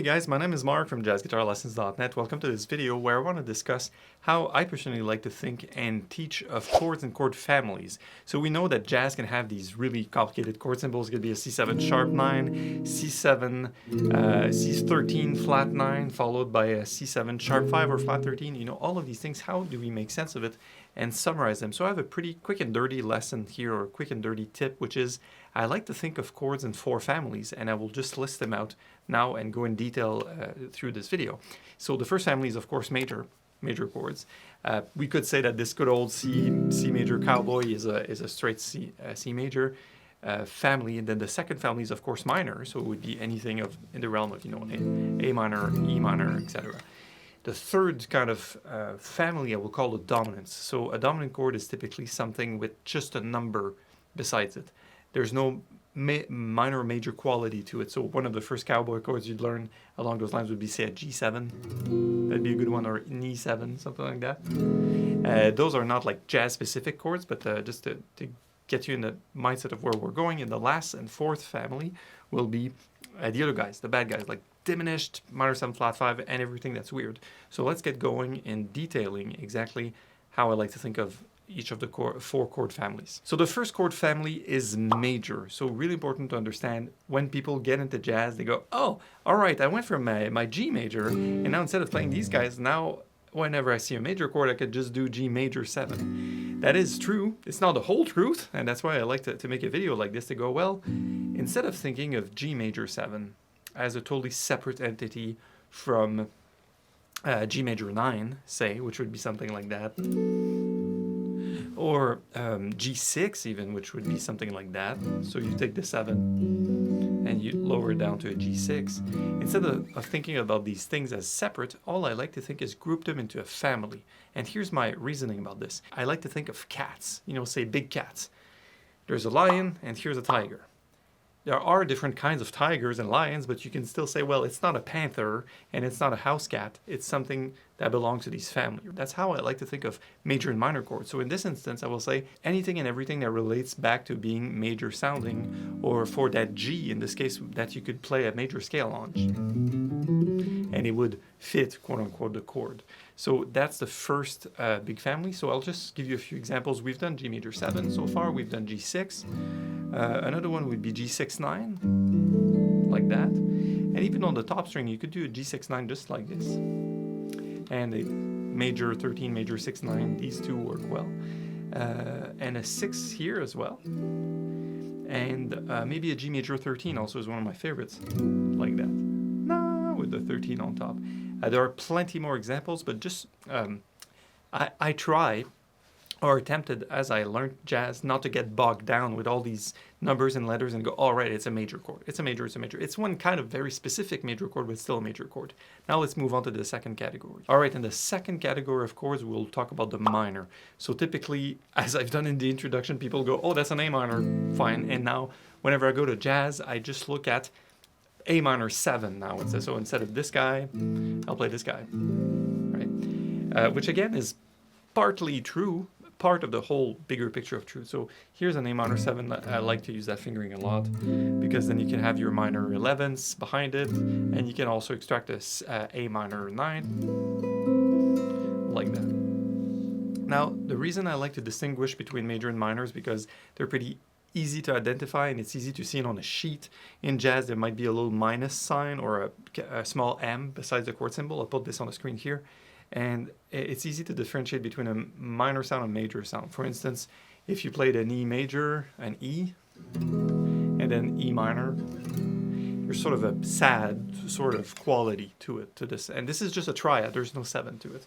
guys, my name is Mark from jazzguitarlessons.net. Welcome to this video where I want to discuss how I personally like to think and teach of chords and chord families. So we know that jazz can have these really complicated chord symbols. It could be a C7 sharp 9, C7, C13 flat 9, followed by a C7 sharp 5 or flat 13. You know, all of these things, how do we make sense of it and summarize them? So I have a pretty quick and dirty lesson here, or a quick and dirty tip, which is I like to think of chords in 4 families, and I will just list them out now and go in detail through this video. So the first family is, of course, major chords. We could say that this good old C major cowboy is a straight C major family, and then the second family is, of course, minor. So it would be anything in the realm of, you know, A minor, E minor, etc. The third kind of family I will call a dominance. So a dominant chord is typically something with just a number besides it. There's no minor or major quality to it. So one of the first cowboy chords you'd learn along those lines would be, say, a G7. That'd be a good one, or an E7, something like that. Those are not like jazz-specific chords, but just to get you in the mindset of where we're going. And the last and fourth family will be the other guys, the bad guys, like diminished, minor 7 flat 5, and everything that's weird. So let's get going in detailing exactly how I like to think of each of the 4 chord families. So the first chord family is major. So really important to understand when people get into jazz, they go, oh, all right, I went from my G major, and now instead of playing these guys, now whenever I see a major chord, I could just do G major 7. That is true. It's not the whole truth, and that's why I like to make a video like this to go, well, instead of thinking of G major 7 as a totally separate entity from G major 9, say, which would be something like that, or G6 even, which would be something like that. So you take the 7 and you lower it down to a G6. Instead of thinking about these things as separate, all I like to think is group them into a family. And here's my reasoning about this. I like to think of cats, you know, say big cats. There's a lion and here's a tiger. There are different kinds of tigers and lions, but you can still say, well, it's not a panther and it's not a house cat. It's something that belongs to these families. That's how I like to think of major and minor chords. So in this instance, I will say anything and everything that relates back to being major sounding, or for that G, in this case, that you could play a major scale on. And it would fit, quote unquote, the chord. So that's the first big family. So I'll just give you a few examples. We've done G major 7 so far. We've done G6. Another one would be G6 9, like that. And even on the top string, you could do a G6 9 just like this. And a major 13, major 6 9. These two work well. And a 6 here as well. And maybe a G major 13 also is one of my favorites, like that. With the 13 on top. There are plenty more examples, but just I try, or attempted as I learned jazz, not to get bogged down with all these numbers and letters and go, all right, it's a major chord. It's a major, it's a major. It's one kind of very specific major chord, but still a major chord. Now let's move on to the second category. All right, in the second category of chords, we'll talk about the minor. So typically, as I've done in the introduction, people go, oh, that's an A minor, fine. And now, whenever I go to jazz, I just look at A minor 7 now. So instead of this guy, I'll play this guy, right? Which again is partly true, part of the whole bigger picture of truth. So here's an A minor 7. I like to use that fingering a lot, because then you can have your minor 11s behind it, and you can also extract this A minor 9, like that. Now, the reason I like to distinguish between major and minor is because they're pretty easy to identify, and it's easy to see it on a sheet. In jazz, there might be a little minus sign or a small M besides the chord symbol. I'll put this on the screen here. And it's easy to differentiate between a minor sound and major sound. For instance, if you played an E major, an E, and then E minor, there's sort of a sad sort of quality to this. And this is just a triad. There's no 7 to it.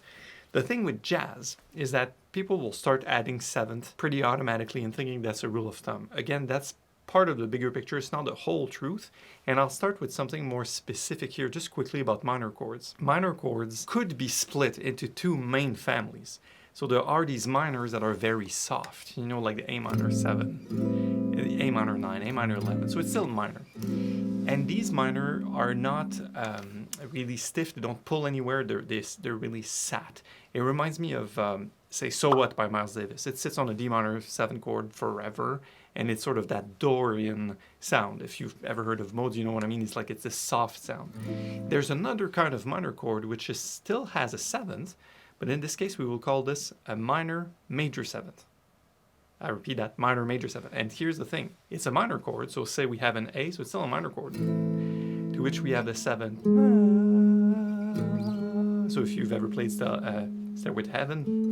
The thing with jazz is that people will start adding 7th pretty automatically and thinking that's a rule of thumb. Again, that's part of the bigger picture. It's not the whole truth. And I'll start with something more specific here, just quickly about minor chords. Minor chords could be split into 2 main families. So there are these minors that are very soft, you know, like the A minor 7, the A minor 9, A minor 11. So it's still minor. And these minor are not really stiff. They don't pull anywhere. They're really sat. It reminds me of say So What by Miles Davis. It sits on a D minor 7 chord forever, and it's sort of that Dorian sound. If you've ever heard of modes, you know what I mean. It's like it's a soft sound. There's another kind of minor chord which still has a 7th, but in this case we will call this a minor major 7th. I repeat that, minor major 7th. And here's the thing, it's a minor chord, so say we have an A, so it's still a minor chord, to which we have the 7th. So if you've ever played Stairway to Heaven,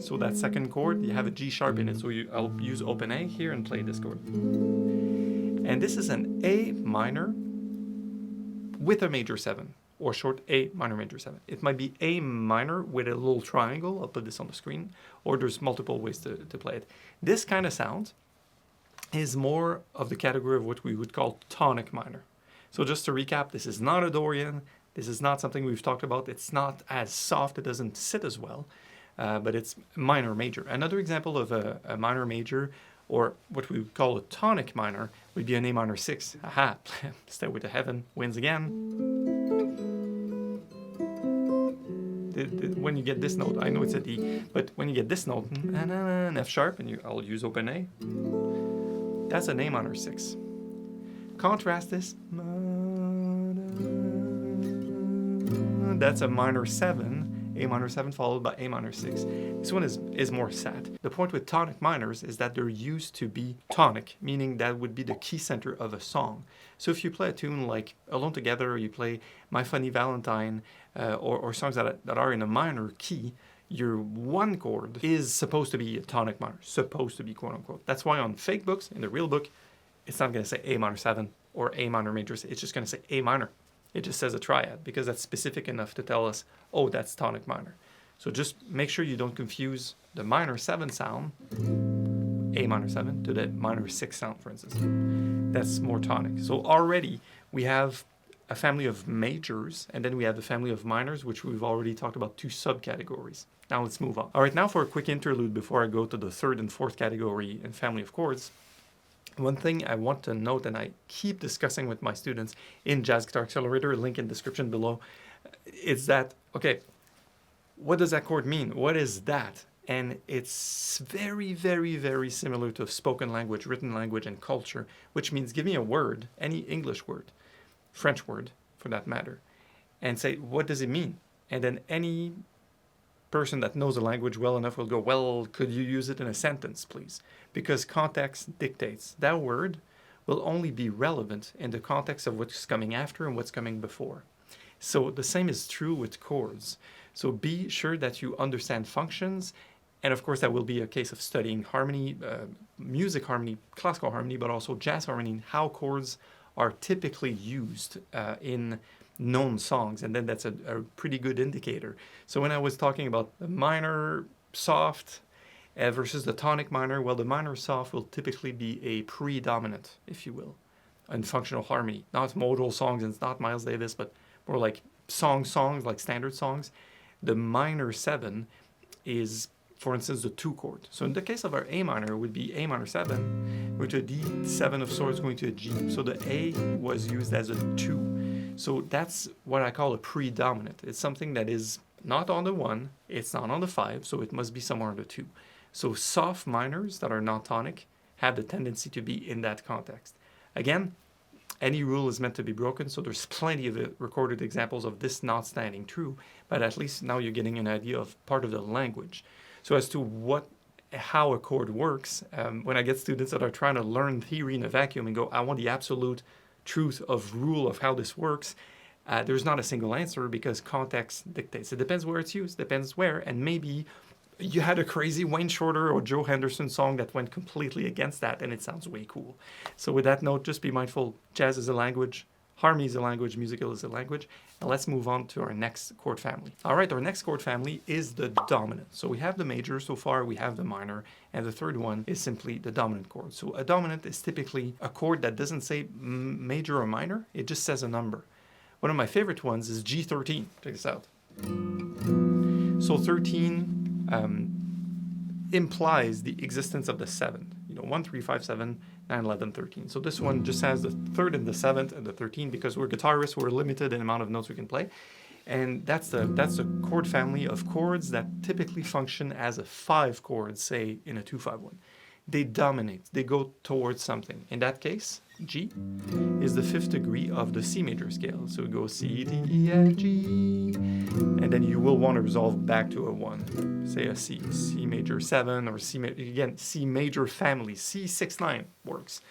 so that second chord, you have a G sharp in it, so I'll use open A here and play this chord. And this is an A minor with a major 7, or short A minor major 7. It might be A minor with a little triangle, I'll put this on the screen, or there's multiple ways to play it. This kind of sound is more of the category of what we would call tonic minor. So just to recap, this is not a Dorian, this is not something we've talked about, it's not as soft, it doesn't sit as well, but it's minor major. Another example of a minor major, or what we would call a tonic minor, would be an A minor 6. Aha, Stairway to Heaven wins again. When you get this note, I know it's a D, but when you get this note, an F sharp, and I'll use open A, that's an A minor 6. Contrast this, that's a minor 7, A minor 7 followed by A minor 6. This one is more sad. The point with tonic minors is that they're used to be tonic, meaning that would be the key center of a song. So if you play a tune like Alone Together, or you play My Funny Valentine, or songs that are in a minor key, your one chord is supposed to be a tonic minor, supposed to be quote unquote. That's why on fake books, in the real book, it's not going to say A minor 7 or A minor major, it's just going to say A minor. It just says a triad because that's specific enough to tell us, oh, that's tonic minor. So just make sure you don't confuse the minor 7 sound, A minor 7, to the minor 6 sound, for instance. That's more tonic. So already we have a family of majors, and then we have the family of minors, which we've already talked about 2 subcategories. Now let's move on. All right, now for a quick interlude before I go to the 3rd and 4th category and family of chords. One thing I want to note, and I keep discussing with my students in Jazz Guitar Accelerator, link in description below, is that, okay, what does that chord mean? What is that? And it's very, very, very similar to spoken language, written language, and culture, which means give me a word, any English word, French word for that matter, and say, what does it mean? And then any person that knows the language well enough will go, well, could you use it in a sentence, please? Because context dictates. That word will only be relevant in the context of what's coming after and what's coming before. So the same is true with chords. So be sure that you understand functions, and of course that will be a case of studying harmony, music harmony, classical harmony, but also jazz harmony, how chords are typically used in known songs, and then that's a pretty good indicator. So when I was talking about the minor soft versus the tonic minor, well, the minor soft will typically be a predominant, if you will, in functional harmony. Not modal songs, and it's not Miles Davis, but more like songs, like standard songs. The minor 7 is, for instance, the 2 chord. So in the case of our A minor, it would be A minor 7, with a D, 7 of swords going to a G. So the A was used as a 2. So that's what I call a predominant. It's something that is not on the 1, it's not on the 5, so it must be somewhere on the 2. So soft minors that are not tonic have the tendency to be in that context. Again, any rule is meant to be broken, so there's plenty of recorded examples of this not standing true, but at least now you're getting an idea of part of the language. So as to how a chord works, when I get students that are trying to learn theory in a vacuum and go, I want the absolute truth of rule of how this works, there's not a single answer because context dictates. It depends where it's used, depends where, and maybe you had a crazy Wayne Shorter or Joe Henderson song that went completely against that and it sounds way cool. So with that note, just be mindful, jazz is a language, harmony is a language, musical is a language. And let's move on to our next chord family. All right, our next chord family is the dominant. So we have the major so far, we have the minor, and the third one is simply the dominant chord. So a dominant is typically a chord that doesn't say major or minor, it just says a number. One of my favorite ones is G13. Check this out. So 13 implies the existence of the 7. 1, 3, 5, 7, 9, 11, 13. So this one just has the 3rd and the 7th and the 13 because we're guitarists, we're limited in the amount of notes we can play. And that's the chord family of chords that typically function as a 5 chord, say in a 2-5-1. They dominate, they go towards something. In that case, G is the 5th degree of the C major scale. So it goes C, D, E, F, G, and then you will want to resolve back to a 1. Say a C, C major 7, or again, C major family, C6-9 works.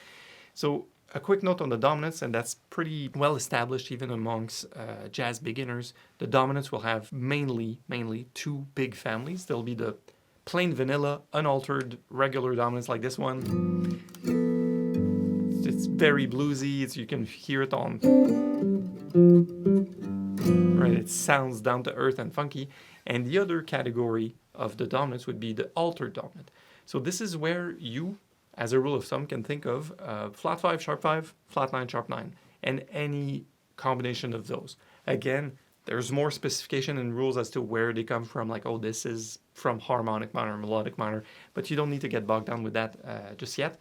So a quick note on the dominants, and that's pretty well established even amongst jazz beginners. The dominants will have mainly 2 big families. There'll be the plain vanilla, unaltered, regular dominants like this one. It's very bluesy. You can hear it on, right? It sounds down to earth and funky. And the other category of the dominants would be the altered dominant. So this is where you, as a rule of thumb, can think of flat 5, sharp 5, flat 9, sharp 9, and any combination of those. Again, there's more specification and rules as to where they come from, like, oh, this is from harmonic minor, melodic minor, but you don't need to get bogged down with that just yet.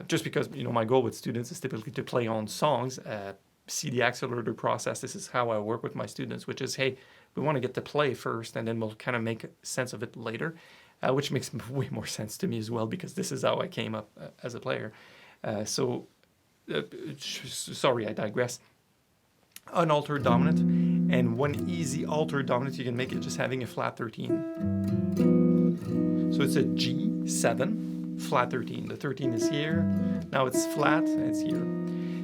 Just because, my goal with students is typically to play on songs, see the accelerator process. This is how I work with my students, which is, hey, we want to get to play first, and then we'll kind of make sense of it later, which makes way more sense to me as well, because this is how I came up as a player. Sorry, I digress. Unaltered dominant, and one easy altered dominant you can make it just having a flat 13. So it's a G7, flat 13. The 13 is here, now it's flat, and it's here.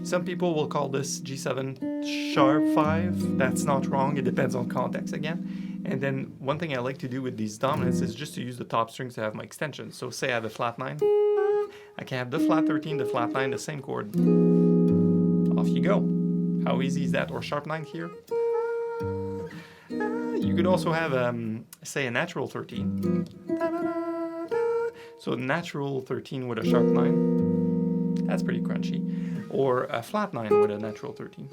Some people will call this G7 sharp 5. That's not wrong, it depends on context again. And then one thing I like to do with these dominants is just to use the top strings to have my extension. So say I have a flat 9, I can have the flat 13, the flat 9, the same chord. Off you go. How easy is that? Or sharp 9 here. You could also have, say, a natural 13. So natural 13 with a sharp 9. That's pretty crunchy. Or a flat 9 with a natural 13.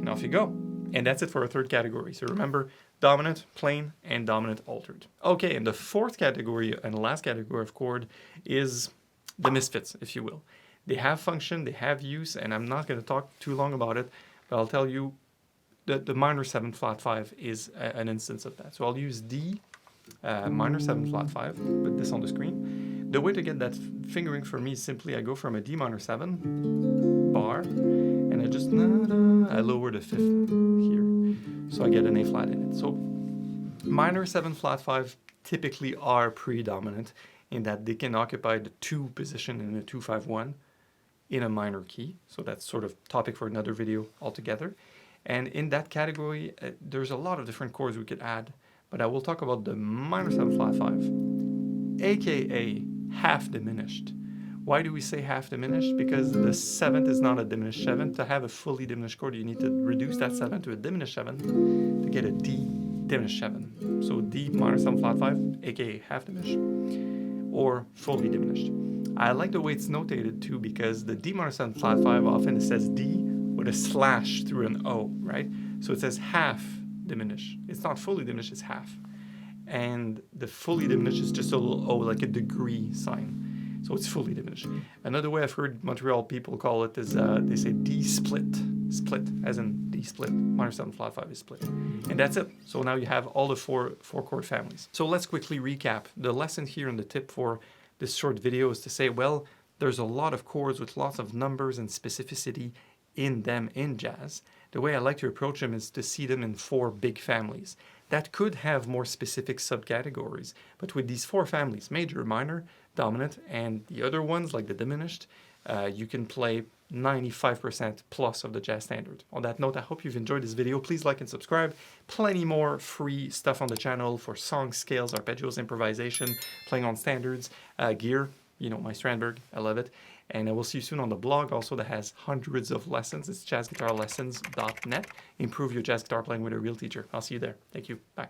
And off you go. And that's it for our third category. So remember, dominant, plain, and dominant altered. Okay, and the fourth category and the last category of chord is the misfits, if you will. They have function, they have use, and I'm not going to talk too long about it, but I'll tell you that the minor 7 flat 5 is an instance of that. So I'll use D minor 7 flat 5, put this on the screen. The way to get that fingering for me is simply I go from a D minor 7 bar, and I just, I lower the 5th here, so I get an A flat in it. So minor 7 flat 5 typically are predominant in that they can occupy the 2 position in a 2-5-1 in a minor key. So that's sort of topic for another video altogether. And in that category, there's a lot of different chords we could add, but I will talk about the minor 7 flat 5, aka half diminished. Why do we say half diminished? Because the 7th is not a diminished 7. To have a fully diminished chord, you need to reduce that 7 to a diminished 7 to get a D diminished 7. So D minor 7 flat 5, aka half diminished, or fully diminished. I like the way it's notated too, because the D minor 7 flat 5 often says D with a slash through an O, right? So it says half diminished. It's not fully diminished, it's half. And the fully diminished is just a little O, like a degree sign. So it's fully diminished. Another way I've heard Montreal people call it is they say D split. Split, as in D split. Minor 7 flat 5 is split. And that's it. So now you have all the four chord families. So let's quickly recap. The lesson here and the tip for this short video is to say, well, there's a lot of chords with lots of numbers and specificity in them in jazz. The way I like to approach them is to see them in 4 big families that could have more specific subcategories. But with these 4 families, major, minor, dominant, and the other ones like the diminished, you can play 95% plus of the jazz standard. On that note, I hope you've enjoyed this video. Please like and subscribe. Plenty more free stuff on the channel for songs, scales, arpeggios, improvisation, playing on standards, gear, my Strandberg, I love it. And I will see you soon on the blog also that has hundreds of lessons. It's jazzguitarlessons.net. Improve your jazz guitar playing with a real teacher. I'll see you there. Thank you. Bye.